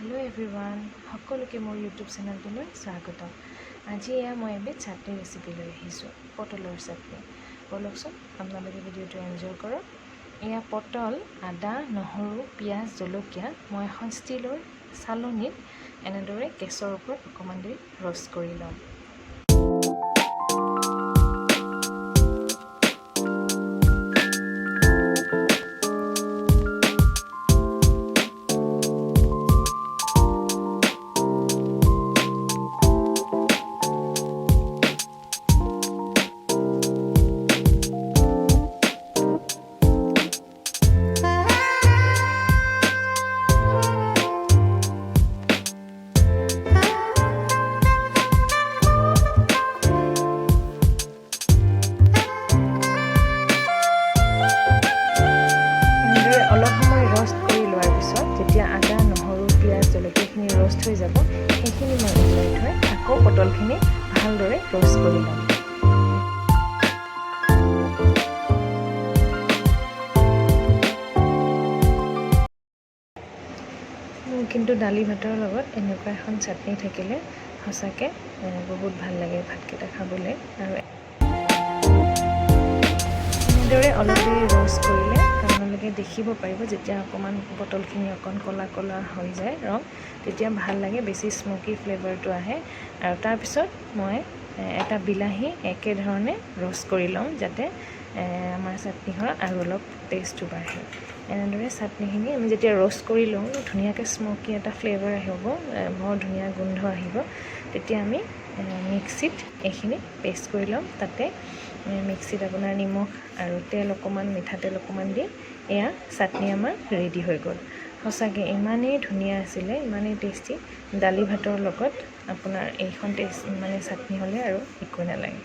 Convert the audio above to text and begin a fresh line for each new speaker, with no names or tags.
Hello' everyone, সকলোকে মোৰ YouTube চেনেলটোলৈ স্বাগতম। আজি মই এবিধ চাটনি ৰেচিপি লৈ আহিছোঁ, পটলৰ চাটনি। ব'লকচোন আপোনালোকে ভিডিঅ'টো এনজয় কৰক। এয়া পটল, আদা, নহৰু, পিঁয়াজ, জলকীয়া মই এখন ষ্টীলৰ চালনীত এনেদৰে গেছৰ ওপৰত অকণমান দেৰি ৰ'ষ্ট কৰি ল'ম। যেতিয়া আদা, নহৰু, পিঁয়াজ, জলকীয়াখিনি ৰ'ষ্ট হৈ যাব, সেইখিনি মই উলিয়াই থৈ আকৌ পটলখিনি ভালদৰে ৰ'ষ্ট কৰি ল'ম। মোৰ কিন্তু দালি ভাতৰ লগত এনেকুৱা এখন চাটনি থাকিলে সঁচাকৈ বহুত ভাল লাগে ভাতকেইটা খাবলৈ। আৰু এনেদৰে অলপ দেৰি ৰ'ষ্ট কৰিলে আপোনালোকে দেখিব পাৰিব, যেতিয়া অকণমান পটলখিনি অকণ ক'লা ক'লা হৈ যায় ৰং, তেতিয়া ভাল লাগে, বেছি স্ম'কি ফ্লেভাৰটো আহে। আৰু তাৰপিছত মই এটা বিলাহী একেধৰণে ৰ'ষ্ট কৰি লওঁ, যাতে আমাৰ চাটনিখনৰ আৰু অলপ টেষ্টটো বাঢ়ে। এনেদৰে চাটনিখিনি আমি যেতিয়া ৰ'ষ্ট কৰি লওঁ, ধুনীয়াকৈ স্ম'কি এটা ফ্লেভাৰ আহিব, বৰ ধুনীয়া গোন্ধ আহিব। তেতিয়া আমি মিক্সিত এইখিনি পেষ্ট কৰি ল'ম। তাতে মিক্সিত আপোনাৰ নিমখ আৰু তেল অকণমান, মিঠাতেল অকণমান দি এয়া চাটনি আমাৰ ৰেডি হৈ গ'ল। সঁচাকৈ ইমানেই ধুনীয়া আছিলে, ইমানেই টেষ্টি। দালি ভাতৰ লগত আপোনাৰ এইখন চাটনি হ'লে আৰু একো নালাগে।